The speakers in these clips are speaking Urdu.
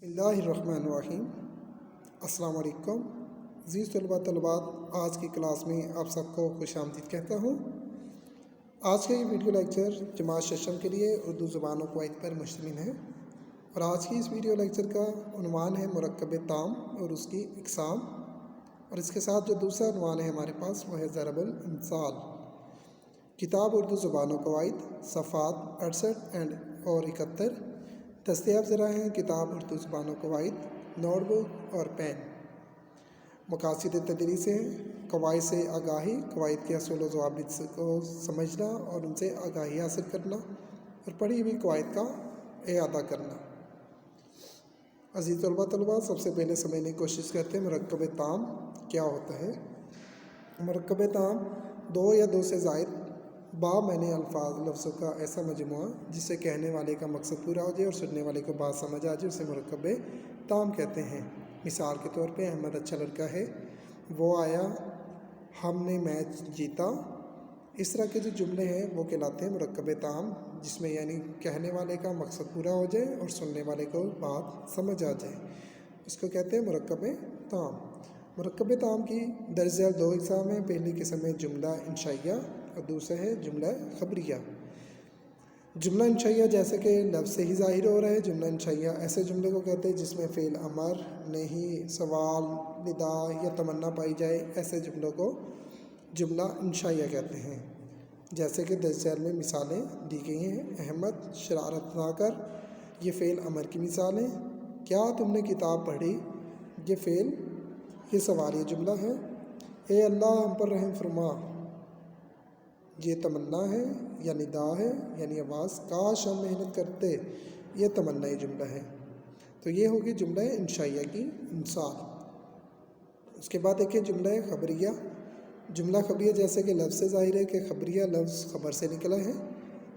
بسم اللہ الرحمن الرحیم۔ السلام علیکم عزیز طلباء، آج کی کلاس میں آپ سب کو خوش آمدید کہتا ہوں۔ آج کا یہ ویڈیو لیکچر جماعت ششم کے لیے اردو زبان و قواعد پر مشتمل ہے، اور آج کی اس ویڈیو لیکچر کا عنوان ہے مرکب تام اور اس کی اقسام، اور اس کے ساتھ جو دوسرا عنوان ہے ہمارے پاس وہ ہے ضرب الامثال۔ کتاب اردو زبان و قواعد صفحات 68 اور 71 دستیاب ذرائع ہیں: کتاب اردو زبان و قواعد، نوٹ بک اور پین۔ مقاصد تدریس ہیں: قواعد سے آگاہی، قواعد کے اصول و ضوابط کو سمجھنا اور ان سے آگاہی حاصل کرنا، اور پڑھی ہوئی قواعد کا اعادہ کرنا۔ عزیز طلباء، سب سے پہلے سمجھنے کی کوشش کرتے ہیں مرکب تام کیا ہوتا ہے۔ مرکب تام دو یا دو سے زائد بامعنی الفاظ لفظوں کا ایسا مجموعہ جس سے کہنے والے کا مقصد پورا ہو جائے اور سننے والے کو بات سمجھ آ جائے، اسے مرکب تام کہتے ہیں۔ مثال کے طور پہ احمد اچھا لڑکا ہے، وہ آیا، ہم نے میچ جیتا۔ اس طرح کے جو جملے ہیں وہ کہلاتے ہیں مرکب تام، جس میں یعنی کہنے والے کا مقصد پورا ہو جائے اور سننے والے کو بات سمجھ آ جائے، اس کو کہتے ہیں مرکب تام۔ مرکب تام کی درج ذیل دو اقسام ہیں۔ پہلی قسم ہے جملہ انشائیہ اور دوسرا ہے جملہ خبریہ۔ جملہ انشائیہ جیسے کہ لفظ سے ہی ظاہر ہو رہا ہے۔ جملہ انشائیہ ایسے جملے کو کہتے ہیں جس میں فعل امر، نہیں، سوال، ندا یا تمنا پائی جائے، ایسے جملوں کو جملہ انشائیہ کہتے ہیں۔ جیسے کہ درج ذیل میں مثالیں دی گئی ہیں: احمد شرارت نہ کر، یہ فعل امر کی مثال ہے۔ کیا تم نے کتاب پڑھی، یہ فعل، یہ سوالیہ جملہ ہے۔ اے اللہ ہم پر رحم فرما، یہ تمنا ہے یا ندا ہے یعنی آواز۔ کاش ہم محنت کرتے، یہ تمنائی جملہ ہے۔ تو یہ ہوگی جملہ انشائیہ کی مثال۔ اس کے بعد دیکھیں جملہ خبریہ۔ جملہ خبریہ جیسے کہ لفظ سے ظاہر ہے کہ خبریہ لفظ خبر سے نکلا ہے،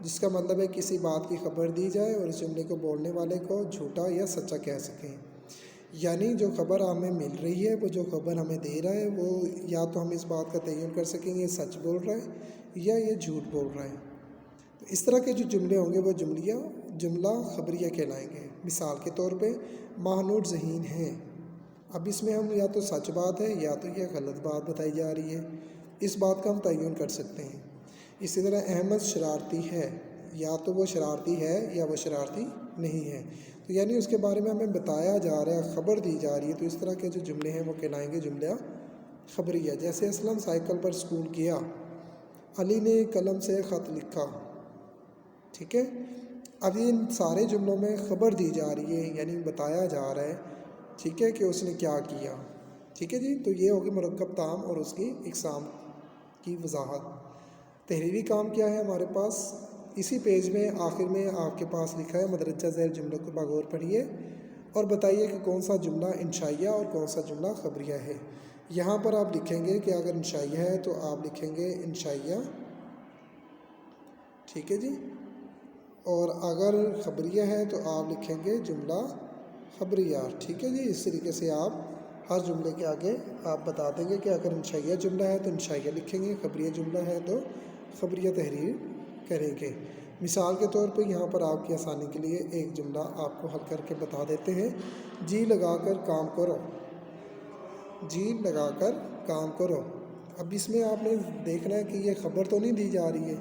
جس کا مطلب ہے کسی بات کی خبر دی جائے اور اس جملے کو بولنے والے کو جھوٹا یا سچا کہہ سکیں۔ یعنی جو خبر ہمیں مل رہی ہے، وہ جو خبر ہمیں دے رہا ہے، وہ یا تو ہم اس بات کا تعین کر سکیں گے سچ بول رہا ہے یا یہ جھوٹ بول رہا ہے۔ تو اس طرح کے جو جملے ہوں گے وہ جملہ خبریہ کہلائیں گے۔ مثال کے طور پہ مہنوٹ ذہین ہیں، اب اس میں ہم یا تو سچ بات ہے یا تو یہ غلط بات بتائی جا رہی ہے، اس بات کا ہم تعین کر سکتے ہیں۔ اسی طرح احمد شرارتی ہے، یا تو وہ شرارتی ہے یا وہ شرارتی نہیں ہے، تو یعنی اس کے بارے میں ہمیں بتایا جا رہا ہے، خبر دی جا رہی ہے۔ تو اس طرح کے جو جملے ہیں وہ کہلائیں گے جملہ خبریہ۔ جیسے اسلم سائیکل پر اسکول گیا، علی نے قلم سے خط لکھا۔ ٹھیک ہے، اب ان سارے جملوں میں خبر دی جا رہی ہے، یعنی بتایا جا رہا ہے، ٹھیک ہے، کہ اس نے کیا کیا۔ ٹھیک ہے جی، تو یہ ہوگی مرکب تام اور اس کی اقسام کی وضاحت۔ تحریری کام کیا ہے ہمارے پاس؟ اسی پیج میں آخر میں آپ کے پاس لکھا ہے مدرجہ ذیل جملوں کو بغور پڑھیے اور بتائیے کہ کون سا جملہ انشائیہ اور کون سا جملہ خبریہ ہے۔ یہاں پر آپ لکھیں گے کہ اگر انشائیہ ہے تو آپ لکھیں گے انشائیہ، ٹھیک ہے جی، اور اگر خبریہ ہے تو آپ لکھیں گے جملہ خبریہ۔ ٹھیک ہے جی، اس طریقے سے آپ ہر جملے کے آگے آپ بتا دیں گے کہ اگر انشائیہ جملہ ہے تو انشائیہ لکھیں گے، خبریہ جملہ ہے تو خبریہ تحریر کریں گے۔ مثال کے طور پہ یہاں پر آپ کی آسانی کے لیے ایک جملہ آپ کو حل کر کے بتا دیتے ہیں: جی لگا کر کام کرو، جی لگا کر کام کرو۔ اب اس میں آپ نے دیکھنا ہے کہ یہ خبر تو نہیں دی جا رہی ہے،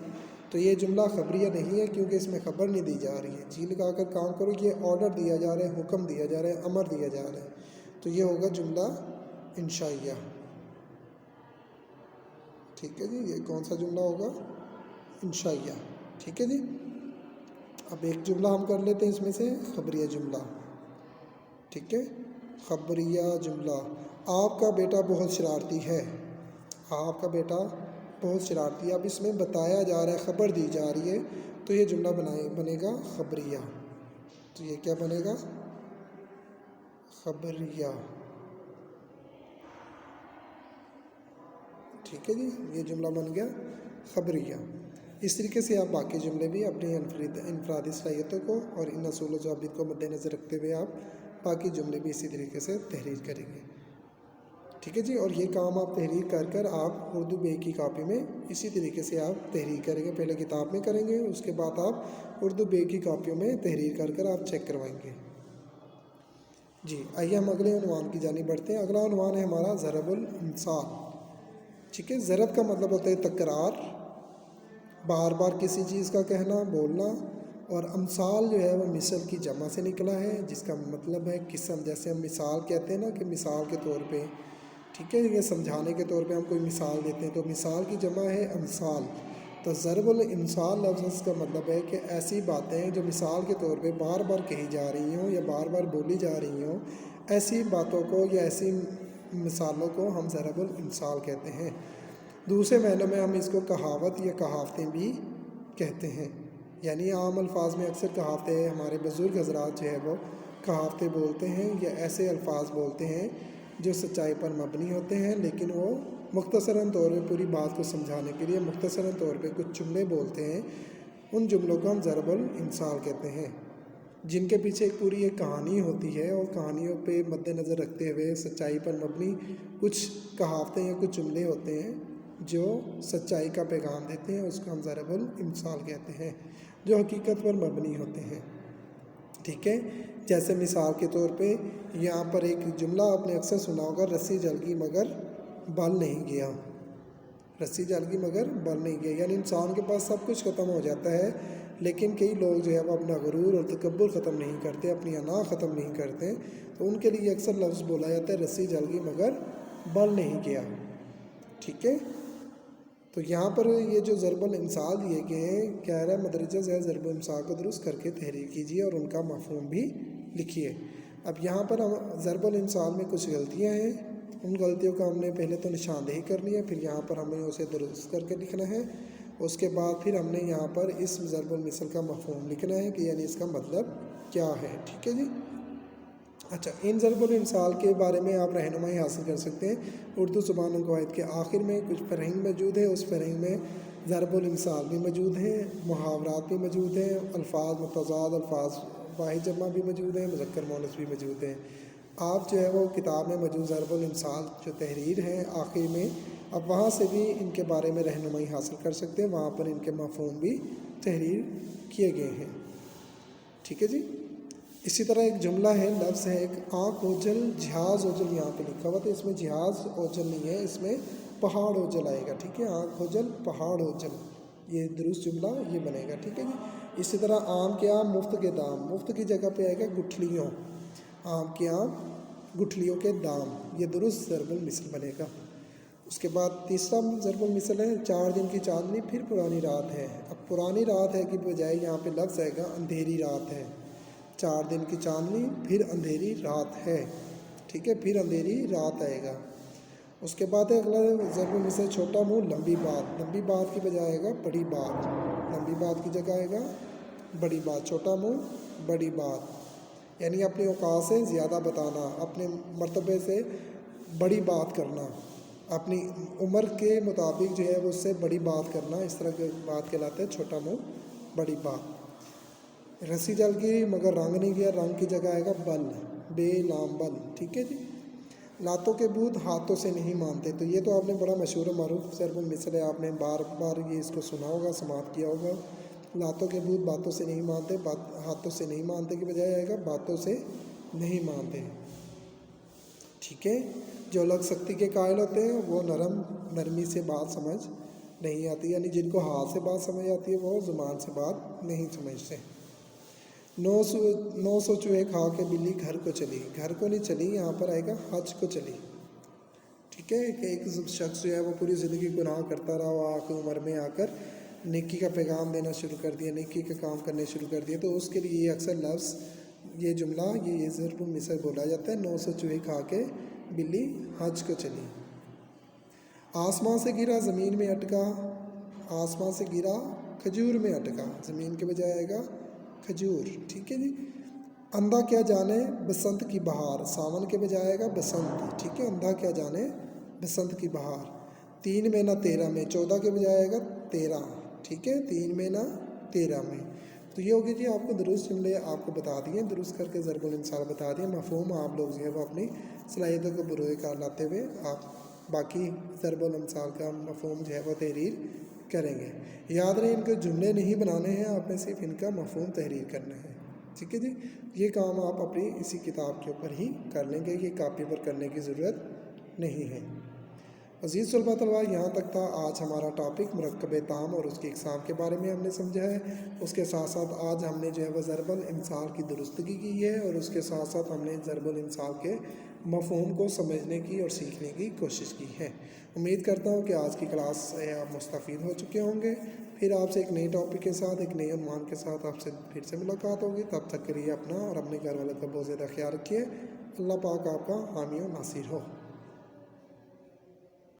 تو یہ جملہ خبریہ نہیں ہے کیونکہ اس میں خبر نہیں دی جا رہی ہے۔ جی لگا کر کام کرو، یہ آرڈر دیا جا رہا ہے، حکم دیا جا رہا ہے، امر دیا جا رہا ہے، تو یہ ہوگا جملہ انشائیہ۔ ٹھیک ہے جی، یہ کون سا جملہ ہوگا؟ انشائیہ۔ ٹھیک ہے جی، اب ایک جملہ ہم کر لیتے ہیں اس میں سے، خبریہ جملہ۔ ٹھیک ہے، خبریہ جملہ: آپ کا بیٹا بہت شرارتی ہے، آپ کا بیٹا بہت شرارتی ہے۔ اب اس میں بتایا جا رہا ہے، خبر دی جا رہی ہے، تو یہ جملہ بنے گا خبریہ۔ تو یہ کیا بنے گا؟ خبریہ۔ ٹھیک ہے جی، یہ جملہ بن گیا خبریہ۔ اس طریقے سے آپ باقی جملے بھی اپنی انفرادی صلاحیتوں کو اور ان اصول و ضوابط کو مد نظر رکھتے ہوئے آپ باقی جملے بھی اسی طریقے سے تحریر کریں گے۔ ٹھیک ہے جی، اور یہ کام آپ تحریر کر کر آپ اردو بے کی کاپی میں اسی طریقے سے آپ تحریر کریں گے۔ پہلے کتاب میں کریں گے، اس کے بعد آپ اردو بے کی کاپیوں میں تحریر کر کر آپ چیک کروائیں گے۔ جی آئیے ہم اگلے عنوان کی جانب بڑھتے ہیں. اگلا عنوان ہے ہمارا ضرب الامثال. ٹھیک ہے، ضرب کا مطلب ہوتا ہے تکرار، بار بار کسی چیز کا کہنا بولنا، اور امثال جو ہے وہ مثل کی جمع سے نکلا ہے جس کا مطلب ہے قسم. جیسے ہم مثال کہتے ہیں نا کہ مثال کے طور پہ، ٹھیک ہے، یہ سمجھانے کے طور پہ ہم کوئی مثال دیتے ہیں تو مثال کی جمع ہے امثال. تو ضرب الامثال لفظ کا مطلب ہے کہ ایسی باتیں جو مثال کے طور پہ بار بار کہی جا رہی ہوں یا بار بار بولی جا رہی ہوں، ایسی باتوں کو یا ایسی مثالوں کو ہم ضرب الامثال کہتے ہیں. دوسرے معنوں میں ہم اس کو کہاوت یا کہاوتیں بھی کہتے ہیں. یعنی عام الفاظ میں اکثر کہاوتیں ہمارے بزرگ حضرات جو ہے وہ کہاوتیں بولتے ہیں یا ایسے الفاظ بولتے ہیں جو سچائی پر مبنی ہوتے ہیں، لیکن وہ مختصراً طور پہ پوری بات کو سمجھانے کے لیے مختصراً طور پہ کچھ جملے بولتے ہیں. ان جملوں کو ہم ضرب الامثال کہتے ہیں، جن کے پیچھے ایک پوری ایک کہانی ہوتی ہے، اور کہانیوں پہ مد نظر رکھتے ہوئے سچائی پر مبنی کچھ کہاوتیں یا کچھ جملے ہوتے ہیں جو سچائی کا پیغام دیتے ہیں. اس کو ہم ضرب الامثال کہتے ہیں جو حقیقت پر مبنی ہوتے ہیں. ٹھیک ہے، جیسے مثال کے طور پہ یہاں پر ایک جملہ آپ نے اکثر سنا ہوگا، رسی جل گئی مگر بل نہیں گیا. رسی جل گئی مگر بل نہیں گیا، یعنی انسان کے پاس سب کچھ ختم ہو جاتا ہے لیکن کئی لوگ جو ہے وہ اپنا غرور اور تکبر ختم نہیں کرتے، اپنی انا ختم نہیں کرتے، تو ان کے لیے اکثر لفظ بولا جاتا ہے رسی جل گئی مگر بل نہیں گیا. ٹھیک ہے، تو یہاں پر یہ جو ضرب الامثال دیے گئے ہیں، کہہ رہا ہے مدرجہ ذیل ضرب الامثال کو درست کر کے تحریر کیجیے اور ان کا مفہوم بھی لکھیے. اب یہاں پر ہم ضرب الامثال میں کچھ غلطیاں ہیں، ان غلطیوں کا ہم نے پہلے تو نشاندہی کرنی ہے، پھر یہاں پر ہمیں اسے درست کر کے لکھنا ہے. اس کے بعد پھر ہم نے یہاں پر اس ضرب المثل کا مفہوم لکھنا ہے کہ یعنی اس کا مطلب کیا ہے. ٹھیک ہے جی. اچھا، ان ضرب الامثال کے بارے میں آپ رہنمائی حاصل کر سکتے ہیں اردو زبان و قواعد کے آخر میں. کچھ فرہنگ موجود ہے، اس فرہنگ میں ضرب الامثال بھی موجود ہیں، محاورات بھی موجود ہیں، الفاظ متضاد، الفاظ واحد جمع بھی موجود ہیں، مذکر مؤنث بھی موجود ہیں. آپ جو ہے وہ کتاب میں موجود ضرب الامثال جو تحریر ہے آخر میں، اب وہاں سے بھی ان کے بارے میں رہنمائی حاصل کر سکتے ہیں، وہاں پر ان کے مفہوم بھی تحریر کیے گئے ہیں. ٹھیک ہے جی. اسی طرح ایک جملہ ہے، لفظ ہے ایک، آنکھ اوجل جہاز اوجل یہاں پہ لکھا ہوا تھا، اس میں جہاز اوجل نہیں ہے، اس میں پہاڑ اوجل آئے گا. ٹھیک ہے، آنکھ اوجل پہاڑ اوجل، یہ درست جملہ یہ بنے گا. ٹھیک ہے جی. اسی طرح آم کے آم مفت کے دام، مفت کی جگہ پہ آئے گا گٹھلیوں، آم کے آم گٹھلیوں کے دام، یہ درست ضرب المثل بنے گا. اس کے بعد تیسرا ضرب المثل ہے 4 دن کی چاندنی پھر پرانی رات ہے. اب پرانی رات ہے کی بجائے یہاں پہ لفظ آئے گا اندھیری رات ہے. 4 دن کی چاندنی پھر اندھیری رات ہے. ٹھیک ہے، پھر اندھیری رات آئے گا. اس کے بعد اگلا ضرب المثل چھوٹا منہ لمبی بات، لمبی بات کی بجائے آئے گا بڑی بات، لمبی بات کی جگہ آئے گا بڑی بات. چھوٹا منہ بڑی بات، یعنی اپنی اوقات سے زیادہ بتانا، اپنے مرتبے سے بڑی بات کرنا، اپنی عمر کے مطابق جو ہے وہ اس سے بڑی بات کرنا، اس طرح کی بات کہلاتا ہے چھوٹا منہ بڑی بات. رسی جل گئی مگر رنگ نہیں گیا، رنگ کی جگہ آئے گا بل، بے لام بل. ٹھیک ہے جی. لاتوں کے بت ہاتھوں سے نہیں مانتے، تو یہ تو آپ نے بڑا مشہور و معروف ضرب المثل ہے، آپ نے بار بار یہ اس کو سنا ہوگا، سماعت کیا ہوگا. لاتوں کے بت باتوں سے نہیں مانتے، ہاتھوں سے نہیں مانتے کی بجائے آئے گا باتوں سے نہیں مانتے. ٹھیک ہے، جو لوگ سختی کے قائل ہوتے ہیں وہ نرمی سے بات سمجھ نہیں آتی، یعنی جن کو ہاتھ سے بات سمجھ آتی ہے وہ زبان سے بات نہیں سمجھتے. 900 چوہے کھا کے بلی گھر کو چلی، گھر کو نہیں چلی، یہاں پر آئے گا حج کو چلی. ٹھیک ہے، کہ ایک شخص جو ہے وہ پوری زندگی گناہ کرتا رہا، وہ آخر عمر میں آ کر نیکی کا پیغام دینا شروع کر دیا، نیکی کا کام کرنے شروع کر دیا، تو اس کے لیے یہ اکثر لفظ، یہ جملہ، یہ ضرب المثل بولا جاتا ہے. 900 چوہے کھا کے بلی حج کو چلی. آسمان سے گرا زمین میں اٹکا، آسمان سے گرا کھجور میں اٹکا، زمین کے بجائے آئے گا کھجور. ٹھیک ہے جی. اندھا کیا جانے بسنت کی بہار، ساون کے بجائے آئے گا بسنت. ٹھیک ہے، اندھا کیا جانے بسنت کی بہار. 3 میں نہ 13 میں، 14 کے بجائے آئے گا 13. ٹھیک ہے، 3 میں نہ 13 میں. تو یہ ہوگی جی، آپ کو درست جملے آپ کو بتا دیے، درست کر کے ضرب الامثال بتا دیے، مفہوم آپ لوگ جو ہے وہ اپنی صلاحیتوں کو بروئے کار لاتے ہوئے آپ باقی ضرب الامثال کا مفہوم جو ہے وہ تحریر کریں گے. یاد رہے ان کو جملے نہیں بنانے ہیں، آپ نے صرف ان کا مفہوم تحریر کرنا ہے. ٹھیک ہے جی، یہ کام آپ اپنی اسی کتاب کے اوپر ہی کر لیں گے، یہ کاپی پر کرنے کی ضرورت نہیں ہے۔ عزیز طلباء طلباء، یہاں تک تھا آج ہمارا ٹاپک مرکب تام اور اس کی اقسام کے بارے میں ہم نے سمجھا ہے۔ اس کے ساتھ ساتھ آج ہم نے جو ہے وہ ضرب الامثال کی درستگی کی ہے، اور اس کے ساتھ ساتھ ہم نے ضرب الامثال کے مفہوم کو سمجھنے کی اور سیکھنے کی کوشش کی ہے۔ امید کرتا ہوں کہ آج کی کلاس سے آپ مستفید ہو چکے ہوں گے۔ پھر آپ سے ایک نئی ٹاپک کے ساتھ، ایک نئے عنوان کے ساتھ آپ سے پھر سے ملاقات ہوگی۔ تب تک کے لیے اپنا اور اپنے گھر والوں کا بہت زیادہ خیال رکھیے۔ اللہ پاک آپ کا حامی و ناصر ہو۔